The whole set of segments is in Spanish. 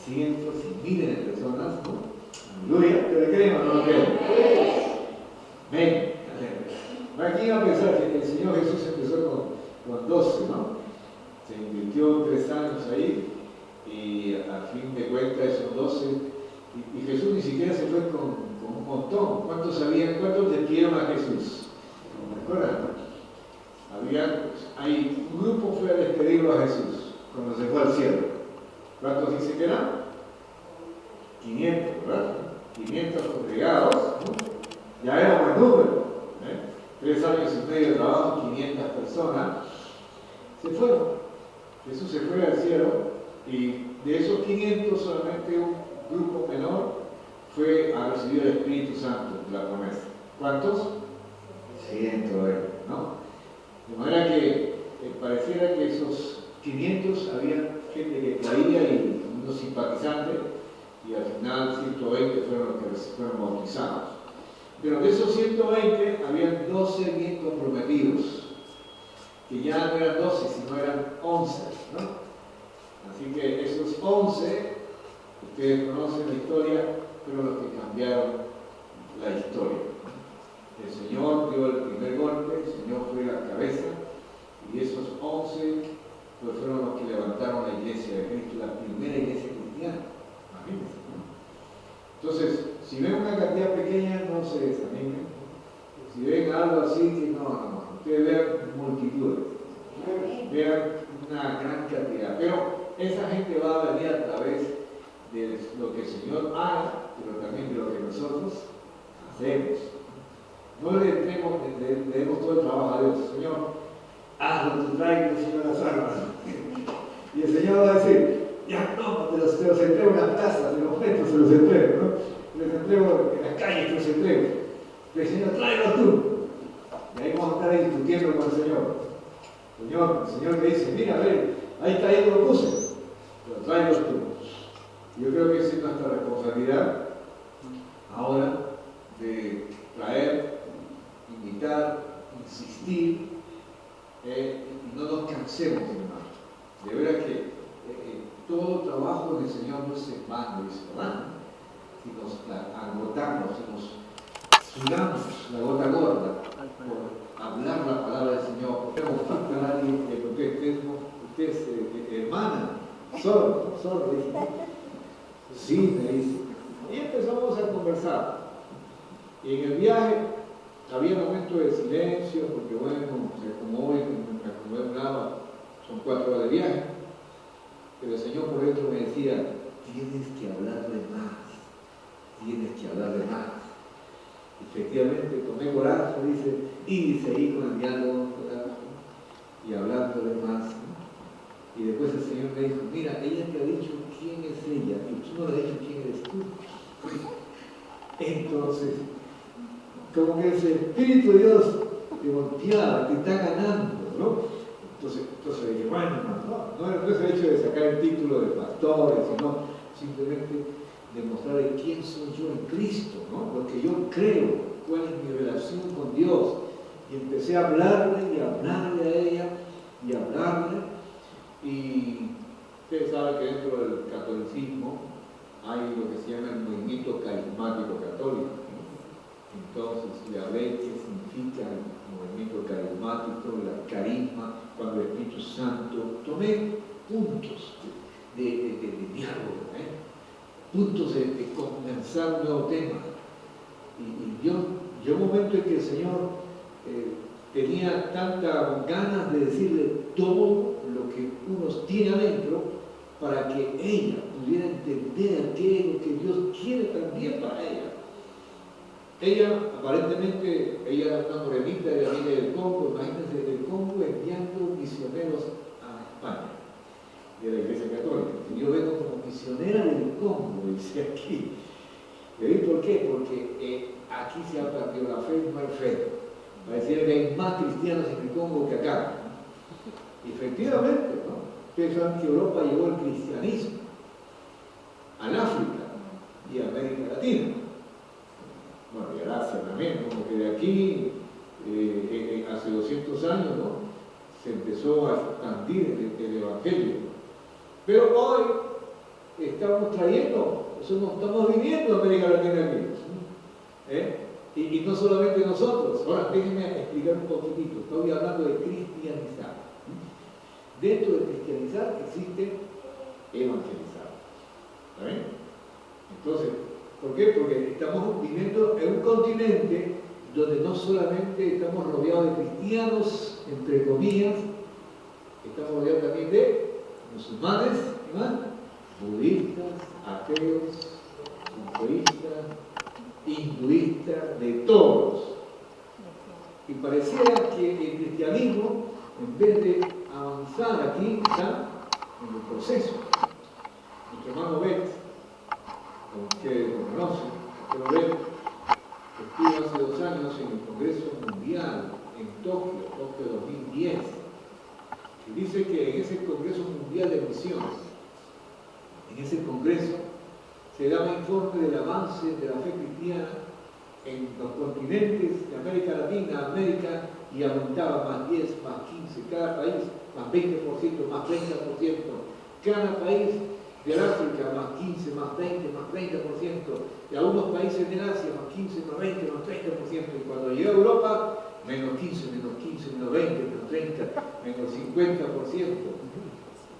cientos y miles de personas, ¿no? Aleluya, ¿te lo creen o no lo creen? Ven. ¿Quién iba a pensar que el Señor Jesús empezó con 12, ¿no? Se invirtió 3 años ahí y a fin de cuentas esos 12, y Jesús ni siquiera se fue con un montón. ¿Cuántos sabían? ¿Cuántos despidieron a Jesús? ¿Me acuerdan? Hay un grupo fue a despedirlo a Jesús cuando se fue al cielo. ¿Cuántos dice que eran? 500, ¿verdad? 500 congregados, ¿no? Ya era un buen número, 3 años y medio de trabajo, 500 personas se fueron. Jesús se fue al cielo y de esos 500 solamente un grupo menor fue a recibir el Espíritu Santo, la promesa. ¿Cuántos? 120, ¿no? De manera que pareciera que esos 500 había gente que creía y unos simpatizantes, y al final 120 fueron los que fueron bautizados. Pero de esos 120 habían 12 bien comprometidos, que ya no eran 12, sino eran 11, ¿no? Así que esos 11, ustedes conocen la historia, fueron los que cambiaron la historia. El Señor dio el primer golpe, el Señor fue la cabeza, y esos 11 pues fueron los que levantaron la iglesia de Cristo, la primera iglesia cristiana. Imagínense, ¿no? Entonces, si ven una cantidad pequeña, no se desanimen. Si ven algo así, que no. Ustedes vean multitudes, vean una gran cantidad. Pero esa gente va a venir a través de lo que el Señor haga, pero también de lo que nosotros hacemos. No le demos todo el trabajo a Dios. Señor, hazlo, tú traigo, Señor, las armas. Y el Señor va a decir, ya no, te los entrego en las plazas, en los metros se los entrego, ¿no? Les entrego en las calles, te los entrego. El Señor, tráelo tú. Y ahí vamos a estar discutiendo con el Señor. El Señor me dice, mira, ve, ahí está, ahí lo puse. Pero tráelo tú. Yo creo que esa es nuestra responsabilidad ahora de traer, invitar, insistir, y no nos cansemos, hermano. De veras que todo trabajo del Señor no es en vano, ¿verdad? Si nos agotamos, si nos sudamos la gota gorda por hablar la palabra del Señor, podemos faltar a alguien que usted es hermana, solo, dice. Sí, me dice. Y empezamos a conversar. Y en el viaje había momentos de silencio, porque bueno, como hoy me acomodé un lado, son 4 horas de viaje. Pero el Señor por dentro me decía, tienes que hablarle más, tienes que hablarle más. Efectivamente, tomé coraje, dice, y seguí con el diálogo y hablándole más, ¿no? Y después el Señor me dijo, mira, ella te ha dicho quién es ella, y tú no le has dicho quién eres tú. Entonces, como que ese Espíritu de Dios te volteaba, te está ganando, ¿no? Entonces dije, bueno, no es el hecho de sacar el título de pastores, sino simplemente demostrarle quién soy yo en Cristo, ¿no? Lo que yo creo, cuál es mi relación con Dios. Y empecé a hablarle y hablarle a ella y hablarle. Y ustedes saben que dentro del catolicismo hay lo que se llama el movimiento carismático católico, ¿no? Entonces le hablé qué significa el movimiento carismático, el carisma, cuando el Espíritu Santo, tomé puntos de diálogo, puntos de comenzar un nuevo tema. Y yo un momento en que el Señor tenía tantas ganas de decirle todo lo que uno tiene adentro para que ella pudiera entender qué es lo que Dios quiere también para ella. Ella, aparentemente, ella era una morenita, ella viene del Congo, imagínense, del Congo enviando misioneros a España, de la Iglesia Católica. Y yo vengo como misionera del Congo, dice aquí. ¿Y por qué? Porque aquí se ha perdido la fe, no hay fe. Pareciera que hay más cristianos en el Congo que acá. Y efectivamente, ¿no? Ustedes saben que Europa llevó el cristianismo al África y a América Latina. Bueno, y a Asia también, como que de aquí, hace 200 años, ¿no? Se empezó a expandir el Evangelio. Pero hoy estamos trayendo, eso no estamos viviendo en América Latina aquí. Y no solamente nosotros. Ahora déjenme explicar un poquitito. Estoy hablando de cristianizar. Dentro de cristianizar existe evangelizar. ¿Está bien? Entonces, ¿por qué? Porque estamos viviendo en un continente donde no solamente estamos rodeados de cristianos, entre comillas, estamos rodeados también de musulmanes, budistas, ateos, sintoístas, hinduistas, de todos. Y pareciera que el cristianismo, en vez de avanzar aquí, está en el proceso. Nuestro hermano Bet, como ustedes lo conocen, pero Bet estuvo hace 2 años en el Congreso Mundial en Tokio 2010, y dice que en ese Congreso Mundial de Misiones, en ese congreso, se daba informe del avance de la fe cristiana en los continentes de América Latina, América, y aumentaba más 10, más 15, cada país, más 20%, más 30%, cada país del África, más 15, más 20, más 30%, y algunos países del Asia, más 15, más 20, más 30%, y cuando llegó a Europa, menos 15, menos 15, menos 20, menos 30, menos 50%.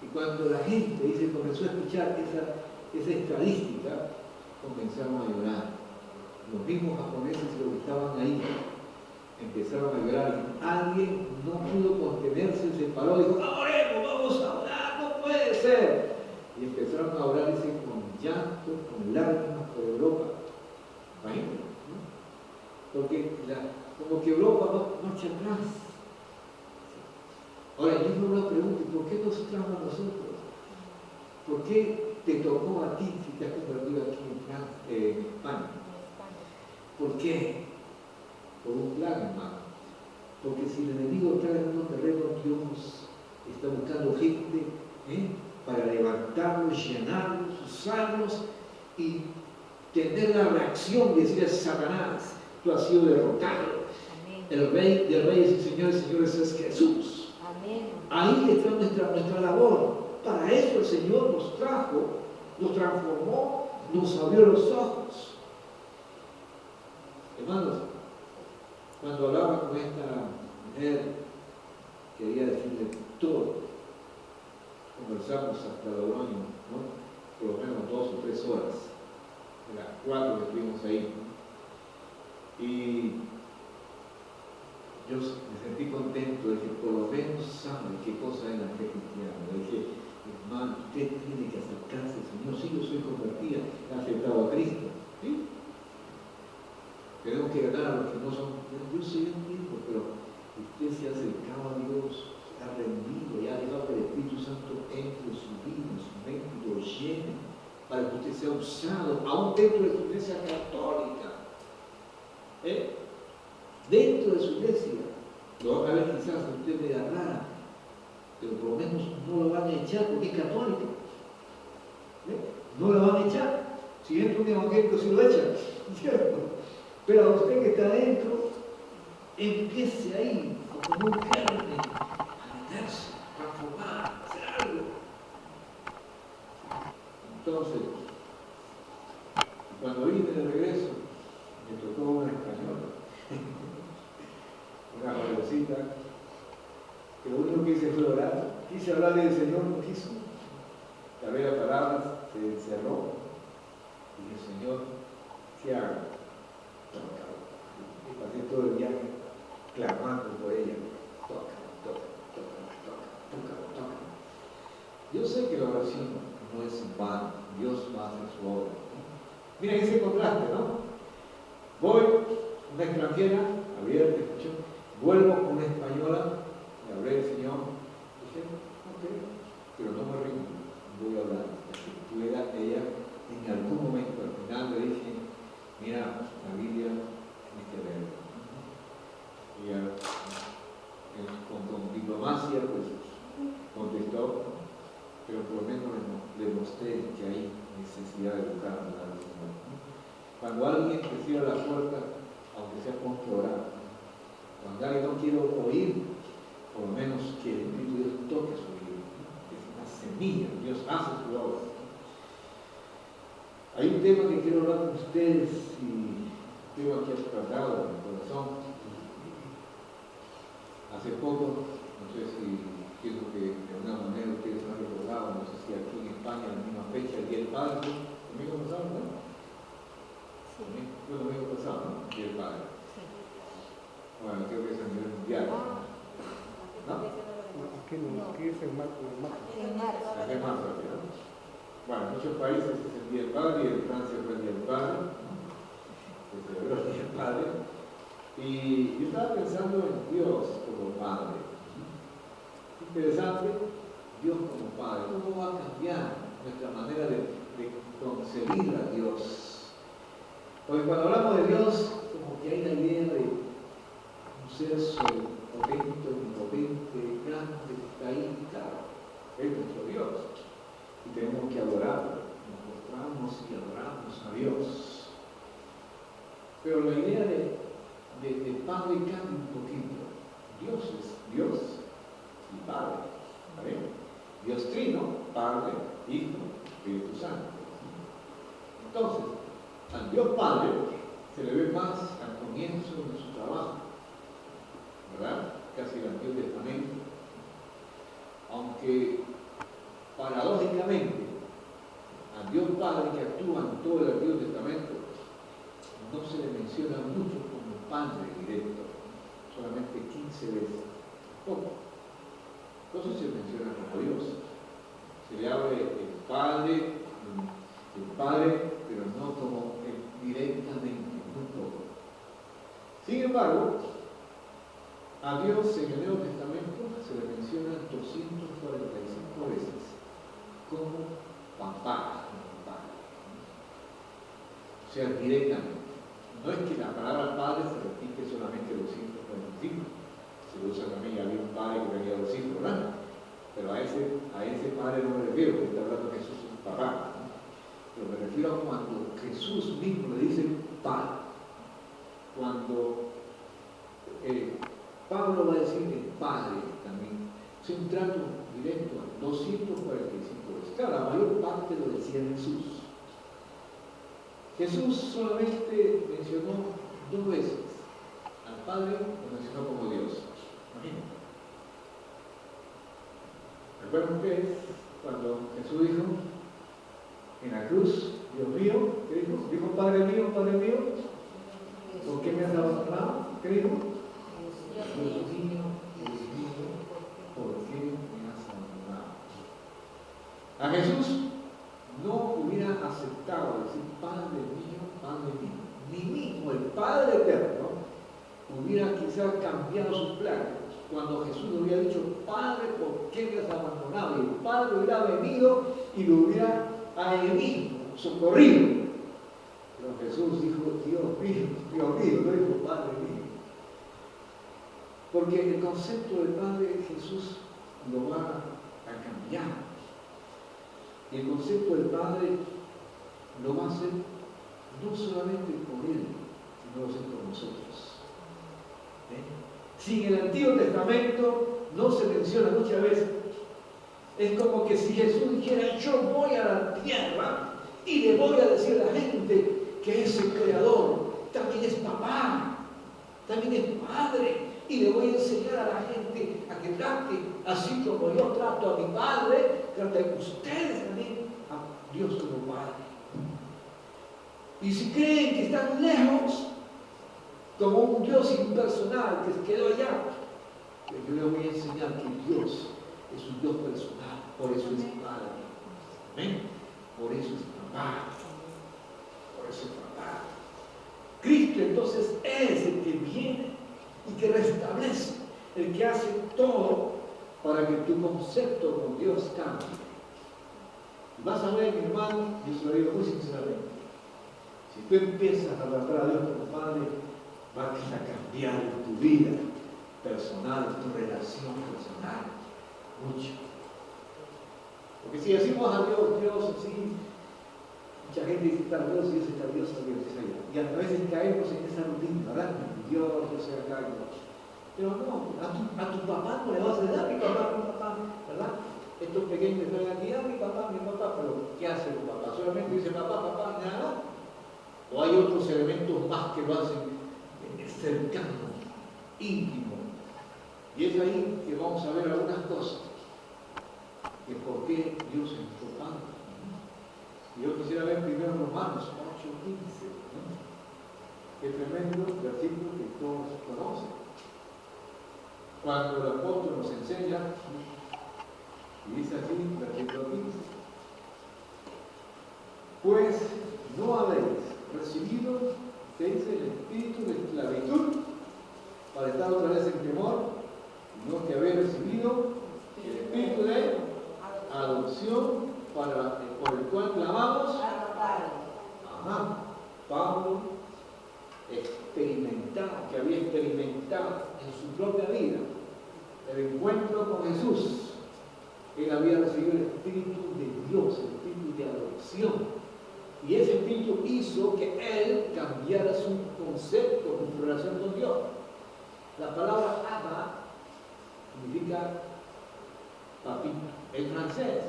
Y cuando la gente dice, comenzó a escuchar esa estadística, comenzaron a llorar. Los mismos japoneses, los que estaban ahí, empezaron a llorar. Alguien no pudo contenerse, se paró y dijo, oremos, vamos a orar, no puede ser. Y empezaron a orar, dice, con llanto, con lágrimas por Europa. Imagínate, ¿no? Porque como que Europa no marcha atrás. Ahora, yo me una pregunta, ¿por qué nos trajo a nosotros? ¿Por qué te tocó a ti si te has convertido aquí en España? ¿Por qué? Por un plan, hermano. Porque si el enemigo trae en unos terrenos, Dios está buscando gente para levantarlos, llenarlos, usarlos y tener la reacción de decir a Satanás, tú has sido derrotado. Amén. El Rey de Reyes y Señores es Jesús. Amén. Ahí está nuestra labor. Para eso el Señor nos trajo, nos transformó, nos abrió los ojos. Hermanos, cuando hablaba con esta mujer, quería decirle todo. Conversamos hasta Logroño, ¿no? Por lo menos 2 o 3 horas, de las 4 que estuvimos ahí. Y yo me sentí contento de que por lo menos sabe qué cosa es la fe cristiana. Le dije, hermano, usted tiene que acercarse al Señor. Sí, yo soy convertida, he aceptado a Cristo. ¿Sí? Tenemos que ganar a los que no son. Yo soy un hijo, pero usted se ha acercado a Dios, se ha rendido y ha dejado que el Espíritu Santo entre en su vida, en su mente, y lo llene, para que usted sea usado, aún dentro de su iglesia católica. Dentro de su iglesia, lo van a ver quizás a usted media rara, pero por lo menos no lo van a echar porque es católico. No lo van a echar. Si entra un evangélico, sí lo echan, ¿cierto? Pero a usted que está adentro, empiece ahí, como un germen, a meterse, a transformar, a hacer algo. Entonces, cuando vine de regreso, me tocó una española, una jovencita, que lo único que hice fue orar. Quise hablarle del Señor, no quiso. Acabé las palabras, se encerró. Y dije, Señor, ¿qué hago? Y pasé todo el viaje clamando por ella. Toca. Yo sé que la oración no es en vano. Dios va a hacer su obra. Mira ese contraste, ¿no? Voy, una extranjera, abierta, escuchó. Vuelvo con una española, le hablé del Señor. Dije, ok, pero no me rindo, voy a hablar. Ella, en algún momento, al final le dije, mira, la Biblia tienes que leerla. Y ella, con diplomacia, pues, contestó, pero por lo menos le mostré que hay necesidad de buscar a la Señor. Cuando alguien te cierra la puerta, aunque sea con orar, cuando alguien no quiere oír, por lo menos que el Espíritu de Dios toque su oído. Es una semilla, Dios hace su obra. Hay un tema que quiero hablar con ustedes y tengo aquí tratado en mi corazón. Hace poco, no sé si pienso que de alguna manera ustedes han recordado, no sé si aquí en España, en la misma fecha, el Día del Padre, domingo pasado, ¿no? Sí. Fue el domingo pasado, ¿no? El Día del Padre. Sí. Bueno, creo que es a nivel mundial. ¿No? Aquí es en marzo. En marzo, ¿no? Bueno, en muchos países es el Día del Padre y en Francia fue el Día del Padre, ¿no? Se celebró el Día del Padre. Y yo estaba pensando en Dios como Padre. Interesante, Dios como Padre. ¿Cómo va a cambiar nuestra manera de concebir a Dios? Porque cuando hablamos de Dios, como que hay la idea de un ser potente, omnipotente, grande, que está ahí, claro, es nuestro Dios. Y tenemos que adorarlo, nos mostramos y adoramos a Dios. Pero la idea de Padre cambia un poquito. Dios es Dios y Padre. ¿Vale? Dios Trino, Padre, Hijo, Espíritu Santo. Entonces, al Dios Padre se le ve más al comienzo de su trabajo, ¿verdad? Casi el Antiguo Testamento. Aunque paradójicamente al Dios Padre que actúa en todo el Antiguo Testamento no se le menciona mucho como Padre directo, solamente 15 veces, poco. Entonces se menciona como Dios. Se le habla el Padre, pero no como directamente, muy poco. Sin embargo, a Dios en el Nuevo Testamento se le menciona 245 veces como papá, o sea, directamente. No es que la palabra padre se repite solamente 245, se lo usa también, había un padre que tenía 2 hijos, ¿verdad? Pero a ese padre no me refiero, porque está hablando de Jesús es un papá, ¿no? Pero me refiero a cuando Jesús mismo le dice padre. Cuando Pablo va a decir el padre también, es un trato directo, 245 veces. Claro, la mayor parte lo decía Jesús. Jesús solamente mencionó 2 veces al Padre, lo mencionó como Dios. Imagínense. ¿Recuerdan ustedes cuando Jesús dijo en la cruz, Dios mío, ¿qué dijo? Dijo, Padre mío, ¿por qué me has abandonado? ¿Qué dijo? Dios mío, ¿por qué me has abandonado? A Jesús no hubiera aceptado decir Padre mío, ni mismo el Padre eterno hubiera quizás cambiado sus planes cuando Jesús le hubiera dicho Padre, ¿por qué me has abandonado? Y el Padre hubiera venido y lo hubiera ahí socorrido. Pero Jesús dijo, Dios mío, no dijo Padre mío. Porque el concepto de Padre Jesús lo va a cambiar. Y el concepto del Padre lo va a hacer no solamente por Él, sino lo va a hacer por nosotros. Si en el Antiguo Testamento no se menciona muchas veces, es como que si Jesús dijera, yo voy a la tierra y le voy a decir a la gente que es el Creador, también es papá, también es padre, y le voy a enseñar a la gente a que trate así como yo trato a mi Padre, traten ustedes también a Dios como Padre. Y si creen que están lejos, como un Dios impersonal que se quedó allá, pues yo les voy a enseñar que Dios es un Dios personal, por eso es Padre. ¿Amén? Por eso es papá. Por eso es papá. Cristo entonces es el que viene y que restablece, el que hace todo para que tu concepto con Dios cambie. Y vas a ver, mi hermano, yo se lo digo muy sinceramente, si tú empiezas a tratar a Dios como Padre, va a cambiar tu vida personal, tu relación personal, mucho. Porque si decimos a Dios, Dios, así, mucha gente dice está Dios y está Dios, y a veces caemos en esa rutina, ¿verdad? Dios, yo soy acá. Pero no, a tu papá no le vas a decir, mi papá, ¿verdad? Estos pequeños están aquí, mi papá, pero ¿qué hace tu papá? solamente dice papá, papá, y nada. O hay otros elementos más que lo hacen cercano, íntimo. Y es ahí que vamos a ver algunas cosas. Que por qué Dios es nuestro Padre. Y yo quisiera ver primero Romanos 8:15. Qué tremendo versículo que todos conocen. Cuando el apóstol nos enseña, y dice así, versículo 15: pues no habéis recibido, que dice, el espíritu de esclavitud para estar otra vez en temor, sino que habéis recibido el espíritu de adopción por el cual clamamos. Ajá. Pablo que había experimentado en su propia vida el encuentro con Jesús. Él había recibido el Espíritu de Dios, el Espíritu de adopción. Y ese Espíritu hizo que él cambiara su concepto, su relación con Dios. La palabra Abba significa papito. El francés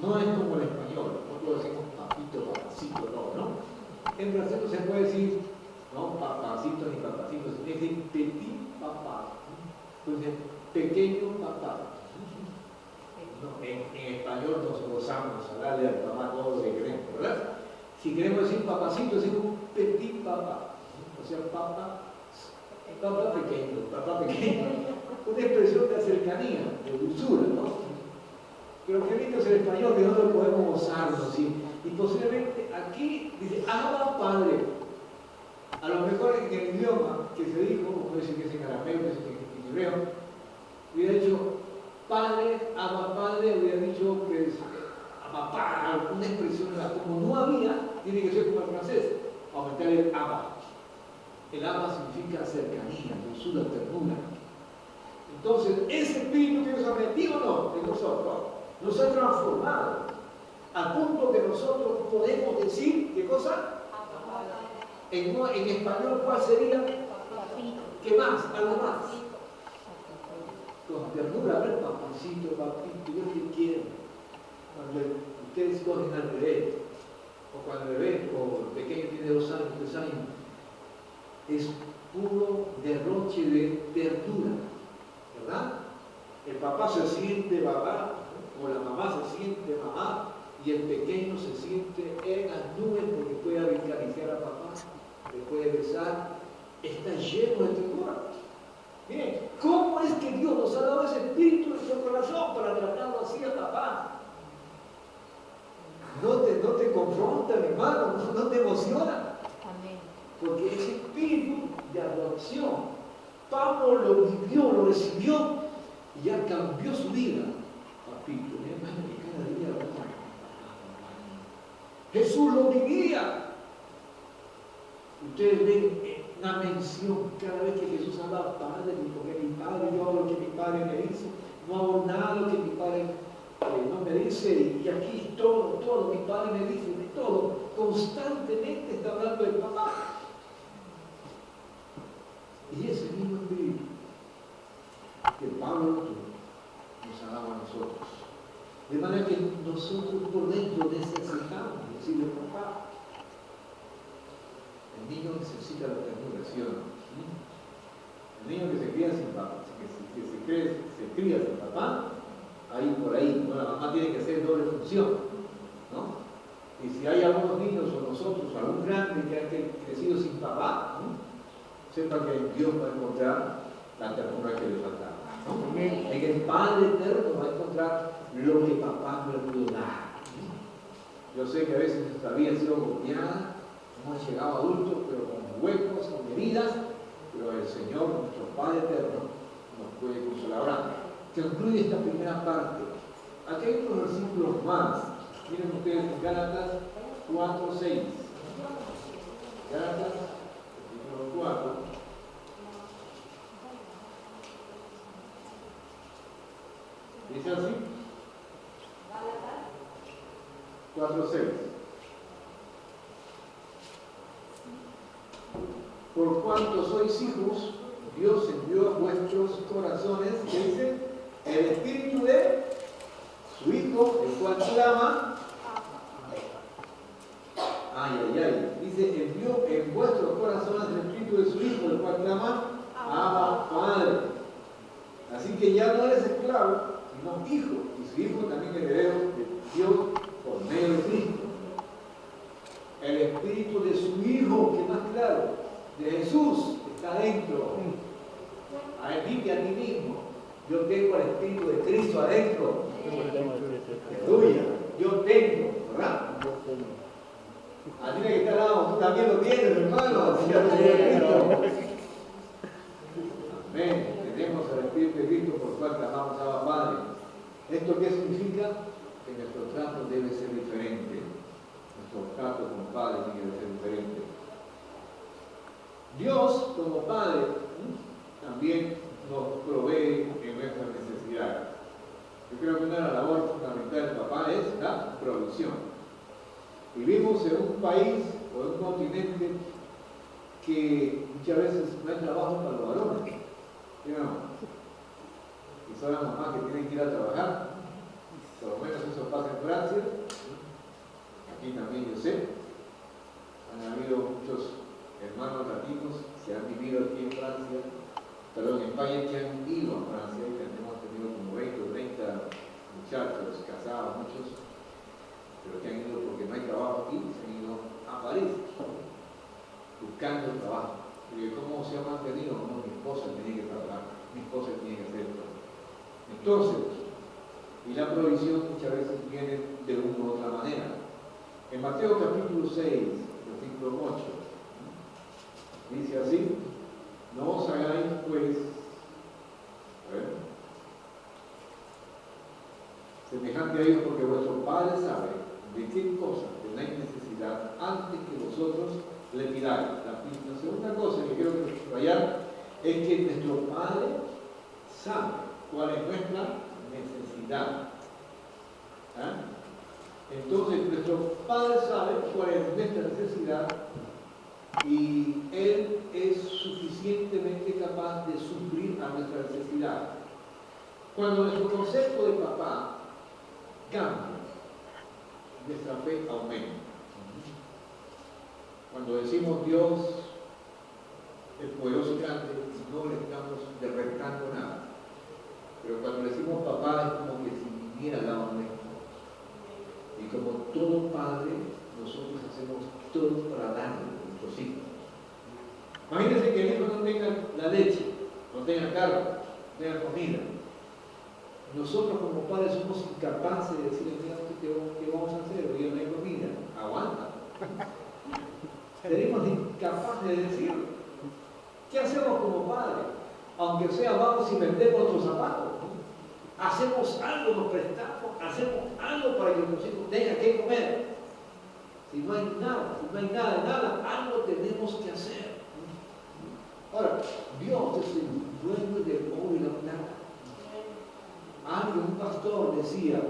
no es como el español. Nosotros decimos papito, papacito, no. En francés no se puede decir, no, papacito ni papacito, se dice petit papá. Entonces, pequeño papá. No, en español nos gozamos a darle al papá todo lo que queremos, ¿verdad? Si queremos decir papacito, decimos petit papá. O sea, papá pequeño. Una expresión de cercanía, de dulzura, ¿no? Pero qué lindo es el español, que nosotros podemos gozarnos, ¿sí? Y posiblemente aquí dice, Abba Padre. A lo mejor en el idioma que se dijo, puede decir que es en arameo, que es en hebreo, hubiera dicho Padre, Abba Padre, hubiera dicho pues Abba Padre, alguna expresión, como no había, tiene que ser como el francés, aumentar el Abba. El Abba significa cercanía, dulzura, ternura. Entonces, ese espíritu que nos ha metido en nosotros, nos ha transformado, al punto que nosotros podemos decir, ¿qué cosa? En español, ¿cuál sería? ¿Qué más? ¿Algo más? Con ternura, a ver, papacito, papito, yo te quiero. Cuando ustedes cogen al bebé, o cuando el bebé, o el pequeño tiene 2 años, 3 años, es puro derroche de ternura, ¿verdad? El papá se siente papá, o la mamá se siente mamá, y el pequeño se siente en las nubes porque puede acariciar a papá, le puede besar, está lleno de ternura. Miren, ¿cómo es que Dios nos ha dado ese espíritu en nuestro corazón para tratarlo así a papá? No te confronta, mi hermano, no te emociona. Porque ese espíritu de adopción, Pablo lo vivió, lo recibió y ya cambió su vida. Papito, mi hermano, que cada día lo ama. Jesús lo vivía. Ustedes ven una mención cada vez que Jesús habla, Padre, porque mi Padre, yo hago lo que mi Padre me dice, no hago nada lo que mi Padre no me dice, y aquí todo, mi Padre me dice de todo, constantemente está hablando del papá. Y ese mismo espíritu que Pablo nos ha dado a nosotros. De manera que nosotros por dentro necesitamos decirle papá. El niño necesita la ternura, ¿sí o no? El niño que se cría sin papá, se cría sin papá, ahí por ahí, ¿no? La mamá tiene que hacer doble función, ¿no? Y si hay algunos niños o nosotros, algún grande que ha crecido sin papá, ¿no? Sepa que en Dios va a encontrar la ternura que le faltaba, ¿no? En el Padre Eterno va a encontrar lo que papá no le pudo dar. Yo sé que a veces nuestra vida ha sido golpeada, hemos llegado adultos, pero con huecos, con heridas, pero el Señor, nuestro Padre Eterno, nos puede consolar. Ahora, concluye esta primera parte. Aquí hay unos versículos más. Miren ustedes en Gálatas 4:6. Gálatas 4. ¿Dice así? 4:6. Por cuanto sois hijos, Dios envió a vuestros corazones, ¿qué dice? El espíritu de su Hijo, el cual clama, vayáis. Dice, envió en vuestros corazones el Espíritu de su Hijo, el cual clama, Abba, Padre. Así que ya no eres esclavo, sino hijo. Y su hijo también heredero de Dios por medio de Cristo. El Espíritu de su Hijo, que más claro, de Jesús, está dentro. A ti y a ti mismo. Yo tengo el Espíritu de Cristo adentro. Es tuya. Yo tengo, ¿verdad? A ti que está al lado, tú también lo tienes, hermano. Así ya lo tiene Cristo. Amén. Tenemos el Espíritu de Cristo por cual clamamos a Padre. ¿Esto qué significa? Que nuestro trato debe ser diferente. Nuestro trato como Padre tiene que ser diferente. Dios, como Padre, también nos provee en nuestras necesidades. Yo creo que una de las labores fundamentales del papá es la provisión. Vivimos en un país o en un continente que muchas veces no hay trabajo para los varones. ¿Sí o no? Y son las mamás que tienen que ir a trabajar. Por lo menos eso pasa en Francia. Aquí también yo sé. Han habido muchos hermanos latinos que han vivido aquí en Francia, perdón, en España, que han ido a Francia, y hemos tenido como 20 o 30 muchachos casados, muchos, pero que han ido porque no hay trabajo aquí, se han ido a París buscando trabajo. Y ¿cómo se ha mantenido? No, mi esposa tiene que trabajar, mi esposa tiene que hacer esto. Entonces, y la provisión muchas veces viene de una u otra manera. En Mateo capítulo 6, versículo 8, dice así: no os hagáis pues, semejante a ellos, porque vuestro Padre sabe de qué cosa tenéis necesidad antes que vosotros le pidáis. La segunda cosa que quiero que subrayar es que nuestro Padre sabe cuál es nuestra necesidad. Entonces, nuestro Padre sabe cuál es nuestra necesidad y Él es suficientemente capaz de suplir a nuestra necesidad. Cuando nuestro concepto de papá cambia, nuestra fe aumenta. Cuando decimos Dios es poderoso y grande, no le estamos derrotando nada. Pero cuando decimos papá es como que si viniera al lado nuestro. Y como todo padre, nosotros hacemos todo para darle a nuestros hijos. Imagínense que el hijo no tenga la leche, no tenga carne, no tenga comida. Nosotros como padres somos incapaces de decirle, mira, ¿qué vamos a hacer? Hoy no hay comida. Aguanta. Seremos incapaces de decirlo. ¿Qué hacemos como padres? Aunque sea, vamos y vendemos nuestros zapatos. Hacemos algo, nos prestamos, hacemos algo para que nuestros hijos tengan que comer. Si no hay nada, algo tenemos que hacer. Ahora, Dios es el dueño del oro y la plata. Un pastor decía,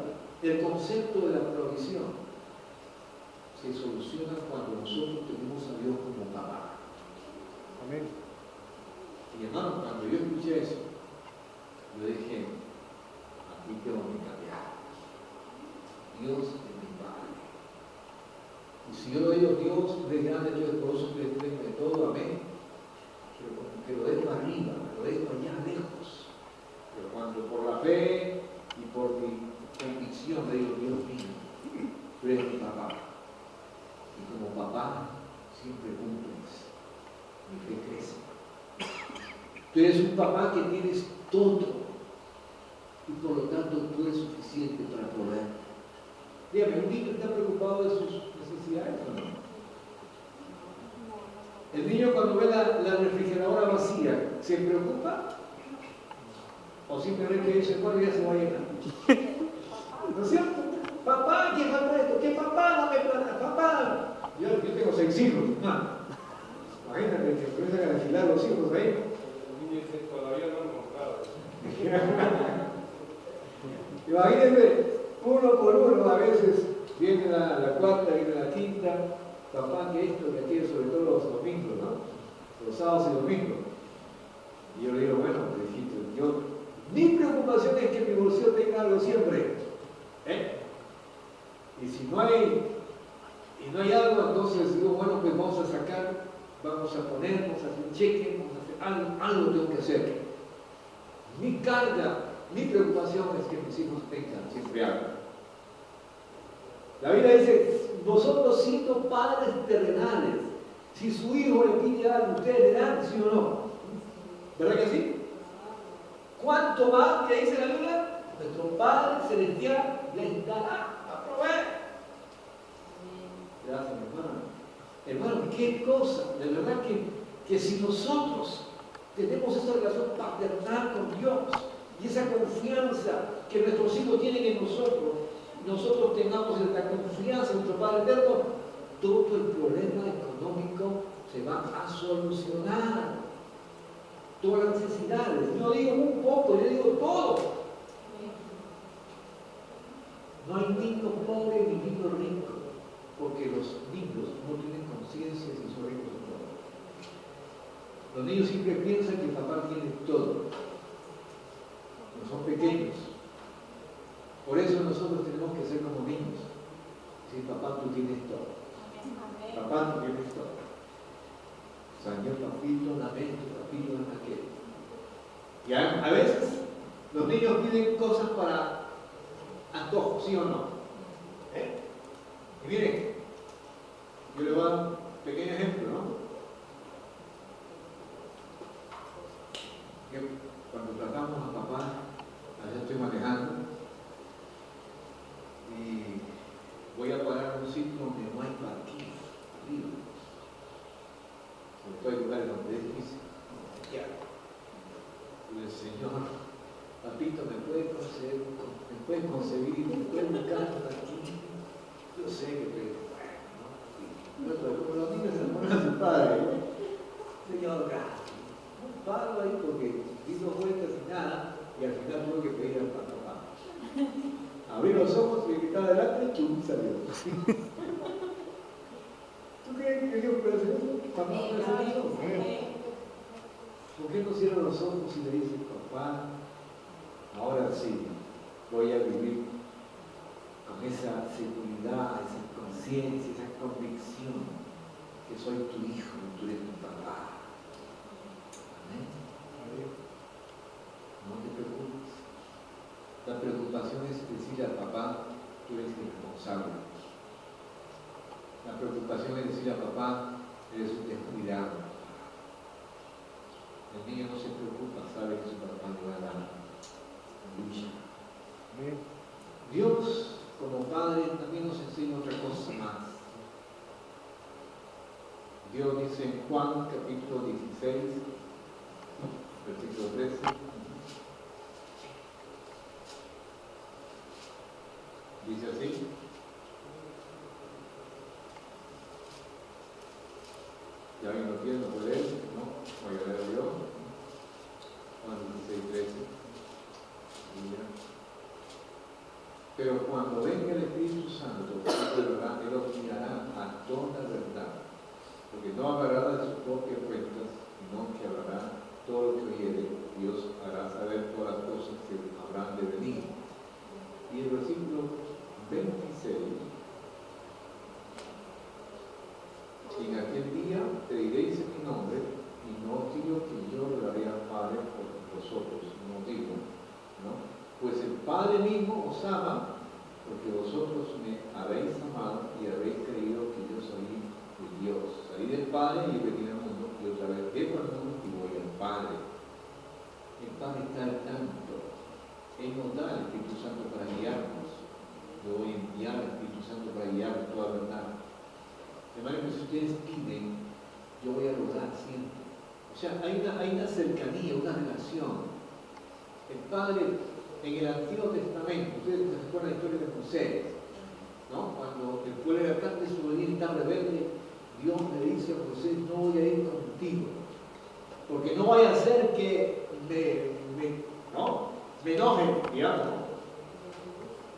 el concepto de la provisión se soluciona cuando nosotros tenemos a Dios como papá. Amén. Y hermano, cuando yo escuché eso, yo dije, aquí tengo que cambiar. Dios es mi Padre. Y si yo lo digo, Dios es grande, Dios es poderoso, Dios es de todo, amén. Que lo des para arriba, que lo des para allá lejos. Pero cuando por la fe y por mi convicción le digo, Dios mío, tú eres mi papá. Y como papá, siempre cumples. Mi fe crece. Tú eres un papá que tienes todo. Y por lo tanto tú eres suficiente para poder. Dígame, ¿un niño está preocupado de sus necesidades o no? El niño cuando ve la refrigeradora vacía, ¿se preocupa? ¿O simplemente dice, bueno, ya se va a llenar? ¿No es cierto? Papá, ¿qué falta esto? ¿Qué papá no me plata? Papá. Yo tengo 6 hijos. Imagínate que empiezan a desfilar los hijos ahí. El niño dice, todavía no hemos comprado. Imagínense, uno por uno, a veces viene la cuarta, viene la quinta, papá, que esto, que aquello, sobre todo los domingos, ¿no? Los sábados y domingos. Y yo le digo, bueno, hijito, mi preocupación es que mi bolsillo tenga algo siempre. Y si no hay y no hay algo, entonces digo, bueno, pues vamos a sacar, vamos a poner, vamos a hacer un cheque, vamos a hacer algo tengo que hacer. Mi carga, mi preocupación es que mis hijos tengan siempre algo. La Biblia dice, vosotros siendo padres terrenales, si su hijo le pide algo, ustedes le dan, ¿sí o no? ¿Verdad que sí? ¿Cuánto más, que dice la Biblia? Nuestro Padre Celestial les dará a proveer. Gracias, mi hermano. Hermano, qué cosa. De verdad que si nosotros tenemos esa relación paternal con Dios y esa confianza que nuestros hijos tienen en nosotros tengamos esta confianza en nuestro Padre Eterno, todo el problema económico se va a solucionar. Todas las necesidades. Yo digo un poco, yo digo todo. No hay niño pobre ni niño rico, porque los niños no tienen conciencia si son ricos o no. Los niños siempre piensan que el papá tiene todo. No son pequeños. Por eso nosotros tenemos que ser como niños. Si papá, tú tienes todo. Papá, tú tienes todo. Señor, papito, lamento, papito, dame aquello. Y a veces los niños piden cosas para antojos, ¿sí o no? Y miren, yo le voy a dar un pequeño ejemplo, ¿no? Que cuando tratamos a papá, allá estoy manejando, y voy a parar en un sitio donde no hay parquín, arriba. Sobre todo hay lugares donde es difícil. Y el Señor, papito, ¿me puede concebir, me puede buscar aquí? Yo sé que pero bueno, ¿no? Como los niños se ponen a su padre, ¿no? Señor, gracias. Paro ahí porque di 2 vueltas y nada, y al final tuve que pedir al papá. Abrí los ojos y me quitaba adelante y chum, salió. ¿Tú crees que yo puedo hacer eso? ¿Papá puede hacer eso? ¿Por qué no cierran los ojos y le dicen, papá, ahora sí, voy a vivir con esa seguridad, esa conciencia, esa convicción que soy tu hijo y tú eres mi papá? Amén. No te preocupes. La preocupación es decirle al papá, tú eres el responsable. La preocupación es decirle al papá, eres un descuidado. El niño no se preocupa, sabe que su papá le va a dar lucha. Dios, como Padre, también nos enseña otra cosa más. Dios dice en Juan capítulo 16, versículo 13, dice así: ¿ya alguien lo tiene? ¿Lo puede leer? ¿No? Voy a leer yo. Juan 16, 13. Pero cuando venga el Espíritu Santo, Él os guiará a toda verdad, porque no hablará de sus propias cuentas, sino que hablará todo lo que oyere, y os hará saber todas las cosas que habrán de venir. Y el versículo 26: en aquel día pediréis en mi nombre, y no os digo que yo le daré al Padre por vosotros, no digo, ¿no? Pues el Padre mismo os ama, porque vosotros me habéis amado y habéis creído que yo soy de Dios. Salí del Padre y vení al mundo, y otra vez vengo al mundo y voy al Padre. El Padre está al tanto. Él nos da el Espíritu Santo para guiarnos. Yo voy a enviar al Espíritu Santo para guiarnos toda verdad. De manera que si ustedes piden, yo voy a lograr siempre. O sea, hay una cercanía, una relación. El Padre, en el Antiguo Testamento, ustedes se recuerdan la historia de Moisés, ¿no? Cuando el pueblo era tan desobediente y tan rebelde, Dios le dice a Moisés, no voy a ir contigo, porque no vaya a ser que me enoje, digamos,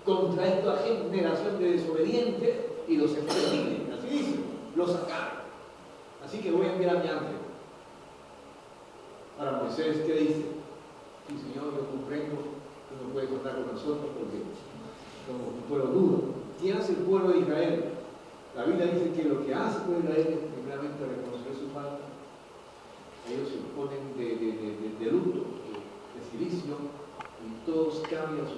contra esta generación de desobedientes y los extermine. Así dice, los acabe. Así que voy a enviar a mi ángel. Ahora Moisés, ¿qué dice? Sí, Señor, yo comprendo que no puedes contar con nosotros porque somos un pueblo duro. ¿Quién hace el pueblo de Israel? La Biblia dice que lo que hace el pueblo de Israel es primeramente reconocer su falta. Ellos se ponen de luto, de silicio, y todos cambian su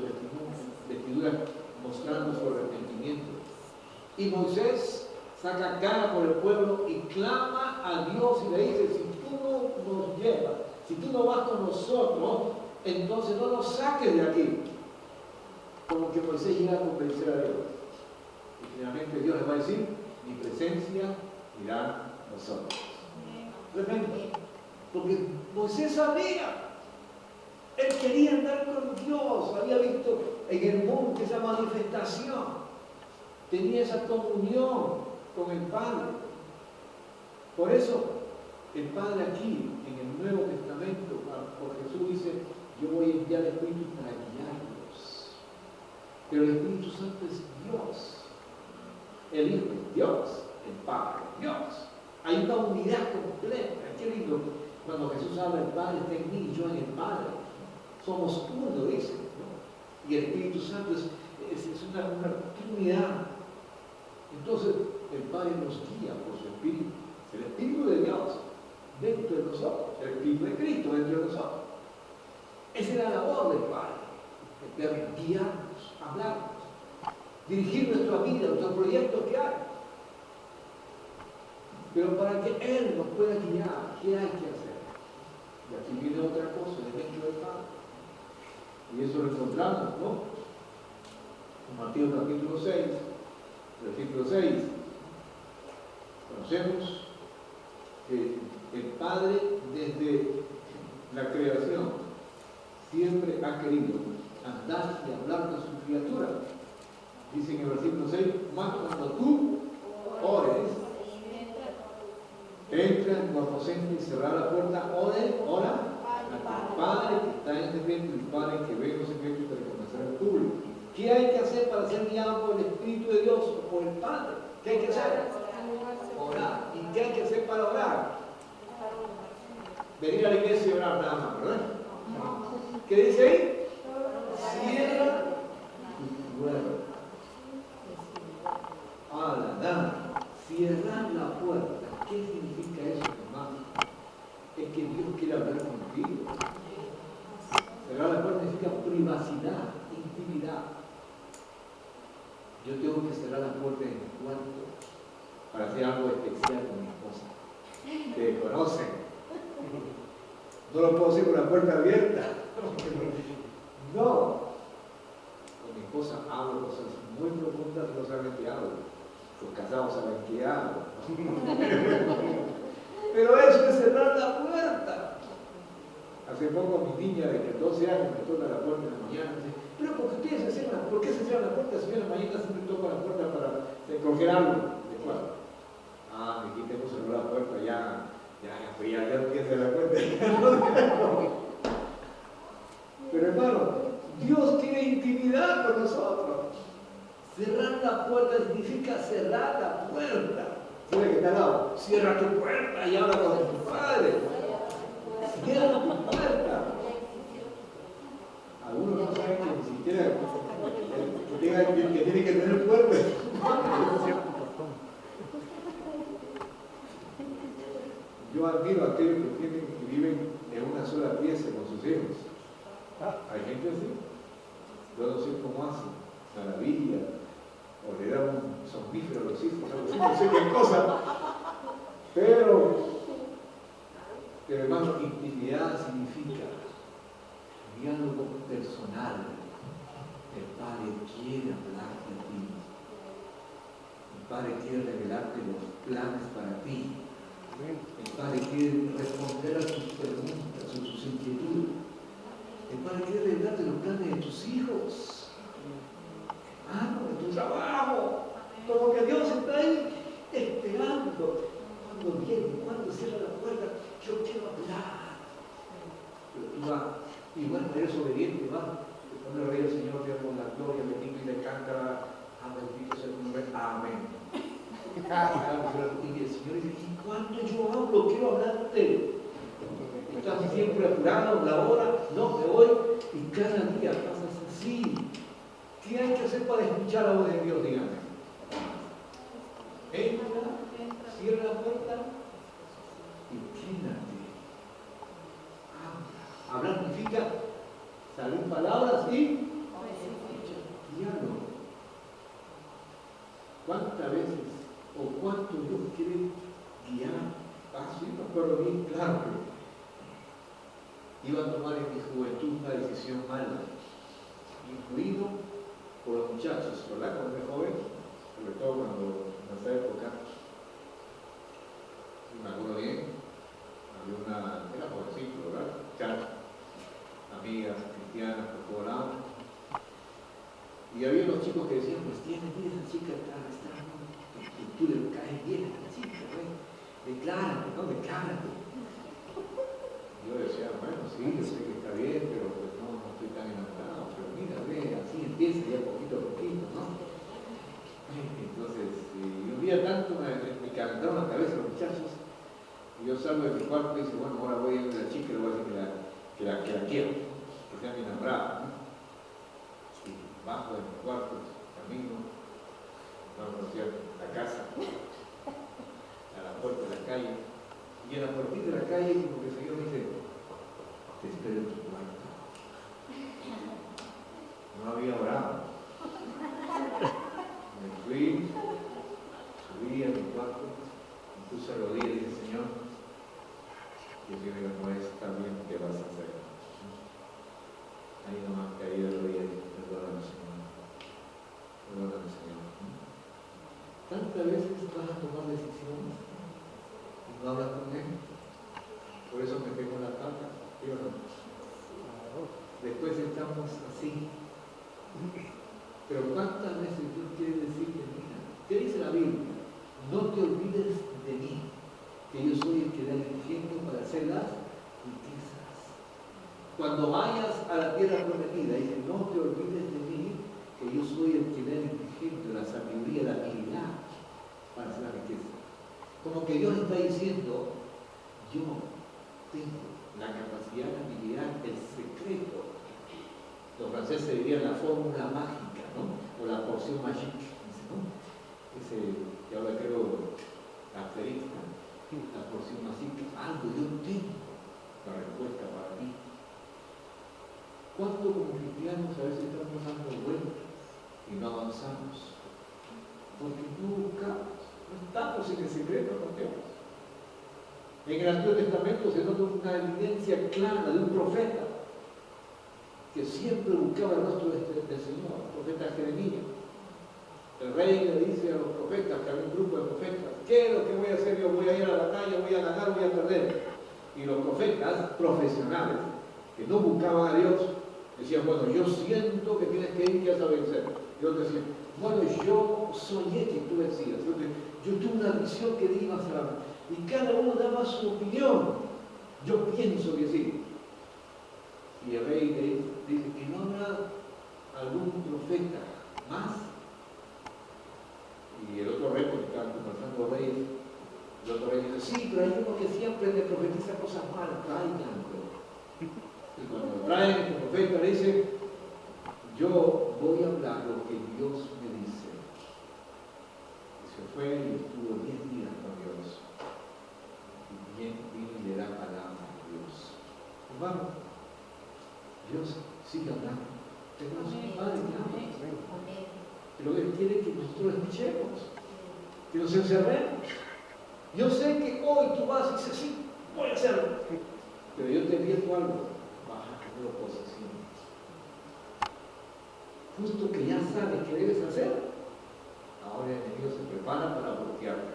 vestidura mostrando su arrepentimiento. Y Moisés saca cara por el pueblo y clama a Dios y le dice: si tú no nos llevas, si tú no vas con nosotros, entonces no nos saques de aquí. Como que Moisés llega a convencer a Dios. Y finalmente Dios les va a decir: mi presencia irá a vosotros. Tremendo. Porque Moisés sabía, él quería andar con Dios, había visto en el monte esa manifestación, tenía esa comunión con el Padre. Por eso el Padre aquí, en el Nuevo Testamento, por Jesús dice: yo voy a enviar al Espíritu para guiarlos. Pero el Espíritu Santo es Dios. El Hijo es Dios, el Padre es Dios. Hay una unidad completa. Qué lindo cuando Jesús habla: el Padre está en mí y yo en el Padre. Somos uno, dice, ¿no? Y el Espíritu Santo es una unidad. Entonces el Padre nos guía por su Espíritu. El Espíritu de Dios dentro de nosotros, el Espíritu de Cristo dentro de nosotros. Esa es la labor del Padre, de guiarnos, hablarnos, dirigir nuestra vida, nuestros proyectos que hay. Pero para que Él nos pueda guiar, ¿qué hay que hacer? Y aquí viene otra cosa, el ejemplo del Padre. Y eso lo encontramos, ¿no? En Mateo capítulo 6, versículo 6. Conocemos que el Padre desde la creación siempre ha querido andar y hablar con su criatura. Dice en el versículo 6, más cuando tú ores, entra en tu aposento y cerrar la puerta, ora a tu Padre que está en secreto, y el Padre que ve en los secretos y te reconocerá en público. ¿Qué hay que hacer para ser guiado por el Espíritu de Dios o por el Padre? ¿Qué hay que hacer? Orar. ¿Y qué hay que hacer para orar? Venir a la iglesia y orar nada más, ¿verdad? ¿Qué dice ahí? Cierra tu puerta. Nada. Cierrar la puerta. ¿Qué significa eso, hermano? Es que Dios quiere hablar contigo. Cerrar la puerta significa privacidad, intimidad. Yo tengo que cerrar la puerta de mi cuarto para hacer algo especial con mi esposa. Te conocen. No lo puedo hacer con la puerta abierta. No. Con mi esposa hablo cosas muy profundas, no saben qué hablo. Los casados saben qué hablo. Pero eso es cerrar la puerta. Hace poco mi niña de 14 años me toca la puerta en la mañana y dice: pero ¿por qué se cierra la puerta si yo en la mañana siempre toco la puerta para coger algo? ¿De cuál? Mi hijita no cerró la puerta, ya no quiere cerrar la puerta. Pero hermano, Dios quiere intimidad con nosotros. Cerrar la puerta significa cerrar la puerta. Tiene que estar al lado. Cierra tu puerta y habla con tu Padre. Cierra tu puerta. Algunos no saben que ni siquiera que tiene que tener puerta. Yo admiro a aquellos que viven en una sola pieza con sus hijos. Hay gente así. Yo no sé cómo hacen. Maravilla. O le dan un somnífero a los hijos, no sé qué cosa. Pero hermano, intimidad significa diálogo personal. El Padre quiere hablarte a ti. El Padre quiere revelarte los planes para ti. El Padre quiere responder a tus preguntas, a sus inquietudes. El Padre quiere revelarte los planes de tus hijos. De tu trabajo. Como que Dios está ahí esperando. Cuando viene, cuando cierra la puerta, yo quiero hablar. Pero tú vas, y bueno, eres obediente, vas. Cuando el rey del Señor te da la gloria, bendiga y le canta: bendito sea tu nombre, amén. Y el Señor dice: ¿y cuando yo hablo? Quiero hablarte. Estás siempre apurado, la hora, no me voy, y cada día pasas así. ¿Qué hay que hacer para escuchar la voz de Dios? Dígame. cierra la puerta, inclínate. Hablar significa salir palabras y diálogo. ¿Cuántas veces o cuánto Dios quiere guiar? Sí, me acuerdo bien claro que iba a tomar en mi juventud una decisión mala, incluido por los muchachos, ¿verdad? Cuando era joven, sobre todo cuando en esa época, me acuerdo bien, había era jovencito, ¿verdad? Muchachos, amigas cristianas por todo lado, y había los chicos que decían, pues tiene esa chica, está, tú le caes bien a la chica, ¿no? Declárate, ¿no? Declárate. Yo decía, bueno, sí, yo sé que está bien, pero pues no estoy tan enamorado, pero mira, ve, así empieza ya poquito a poquito, ¿no? Entonces, un día tanto me calentaron la cabeza los muchachos, y yo salgo de mi cuarto y dice, bueno, ahora voy a ir a la chica y le voy a decir que la quiero, que sea mi enamorada, ¿no? Y bajo de mi cuarto, camino, vamos a la casa, a la puerta de la calle, y en la puertita de la calle, como que el Señor me dice, te espero en tu cuarto. No había orado. Me fui, subí a mi cuarto, me puse a rodillas y dije, Señor, y el Señor me dijo, no está bien, ¿qué vas a hacer? Ahí nomás caí de rodillas y dije, perdóname, Señor. Perdóname, Señor. Tantas veces vas a tomar decisiones y no hablas con Él. Por eso me pego en la pata, ¿sí o no? Después estamos así. Pero ¿cuántas veces Dios quiere decirte, mira, ¿qué dice la Biblia? No te olvides de mí, que yo soy el que da el ingenio para hacer las riquezas. Cuando vayas a la tierra prometida, dice, no te olvides de mí, que yo soy el que da el ingenio, la sabiduría, la habilidad para hacer la riqueza. Como que Dios está diciendo, yo tengo la capacidad, la habilidad, el secreto. Los franceses dirían la fórmula mágica, ¿no? O la porción magique, ¿no? Ese que ahora creo asterisco, la porción mágica, algo yo tengo la respuesta para ti. ¿Cuánto como cristianos a veces estamos dando vueltas y no avanzamos? Porque no buscamos, no estamos en el secreto con Dios. En el Antiguo Testamento se nota una evidencia clara de un profeta que siempre buscaba el rostro del Señor, el profeta Jeremías. El rey le dice a los profetas, que había un grupo de profetas, ¿qué es lo que voy a hacer? Yo voy a ir a la batalla, voy a ganar, voy a perder. Y los profetas profesionales, que no buscaban a Dios, decían, bueno, yo siento que tienes que ir y vas a vencer. Y otros decían, bueno, yo soñé que tú vencías. Yo tuve una visión que ibas a... Y cada uno daba su opinión. Yo pienso que sí. Y el rey dice, ¿y no habrá algún profeta más? Y el otro rey, porque estaban conversando los reyes, el otro rey dice, sí, pero hay uno que siempre le profetiza cosas malas, tráiganlo. Y cuando traen el profeta le dice, yo voy a hablar lo que Dios me dice. Y se fue y estuvo 10 días con Dios. Y bien vino y le da palabra a Dios. Vamos. Dios sigue hablando. Tenemos un Padre que habla. Pero Él quiere que nosotros escuchemos, que nos encerremos. Yo sé que hoy tú vas y dices, sí, voy a hacerlo. Pero yo te advierto algo, vas a tener oposición. Justo que ya sabes qué debes hacer, ahora el enemigo se prepara para bloquearte.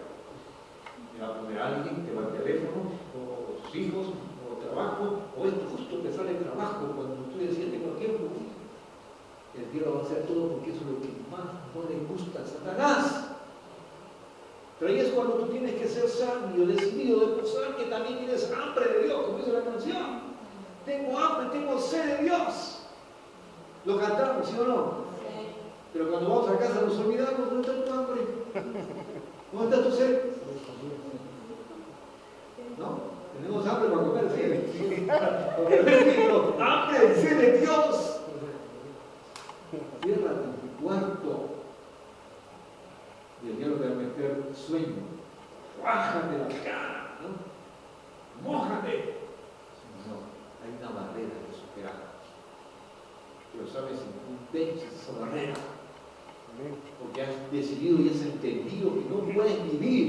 Te va a poner a alguien, te va al teléfono, o tus hijos, o trabajo, o es justo que sale el trabajo cuando tú decides tengo tiempo. El diablo va a hacer todo porque eso es lo que más no le gusta a Satanás. Pero ahí es cuando tú tienes que ser sabio, decidido, demostrar que también tienes hambre de Dios, como dice la canción. Tengo hambre, tengo sed de Dios. Lo cantamos, ¿sí o no? Sí. Pero cuando vamos a casa nos olvidamos, ¿dónde está tu hambre? ¿Dónde está tu sed? ¿No? Tenemos hambre para comer, sí. Pero hambre y sed de Dios. Cierra tu cuarto y el diablo te va a meter sueño, te cuájate la cara, ¿no? Mójate. No, hay una barrera que superar. Pero sabes, si tú vences esa barrera, porque has decidido y has entendido que no puedes vivir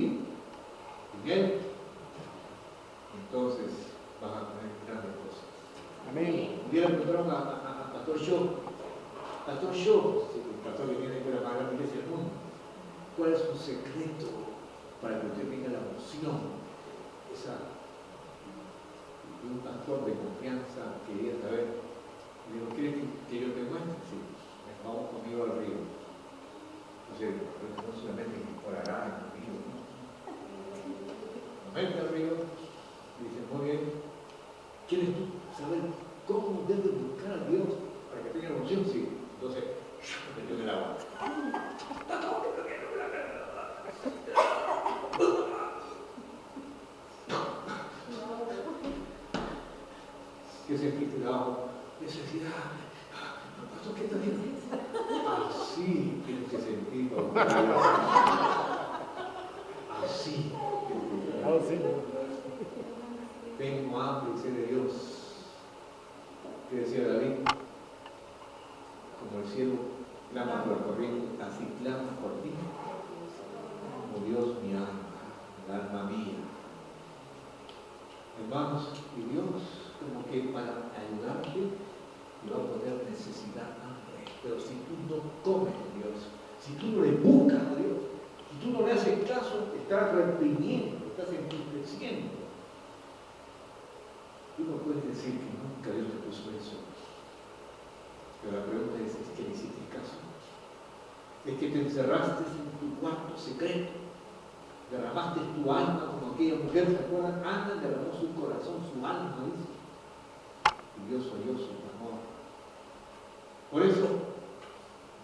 en Él, entonces vas a tener grandes cosas. Amén. Un día le preguntaron a Pastor Shaw, Pastor Shaw, el pastor que tiene la más grande iglesia del mundo, ¿cuál es su secreto para que usted tenga la unción? Y un pastor de confianza quería saber. Le digo, ¿quieres que yo te muestre? Sí, vamos conmigo al río. Entonces, no solamente orará en el río, ¿no? Nos mete al río y dice, muy bien, ¿quieres tú saber cómo debes buscar a Dios para que tenga la unción? Sí. Entonces, me metió en el agua. ¿Qué sentiste debajo? Necesidad. ¿Pastor qué está haciendo? Así tienes que sentir. Así. Tengo hambre y sed de Dios. ¿Qué decía David? Como el cielo clama por el corriente, así clama por ti. Como Dios mi alma, el alma mía. Hermanos, y Dios como que para ayudarte te va a poner necesidad, hambre. Pero si tú no comes a Dios, si tú no le buscas a Dios, si tú no le haces caso, te estás reprimiendo, te estás entristeciendo. Tú no puedes decir que nunca Dios te puso eso. Pero la pregunta es que le hiciste caso. Es que te encerraste en tu cuarto secreto. Derramaste tu alma como aquella mujer, ¿se acuerdan? Ana derramó su corazón, su alma, dice. Y Dios oyó su amor. Por eso,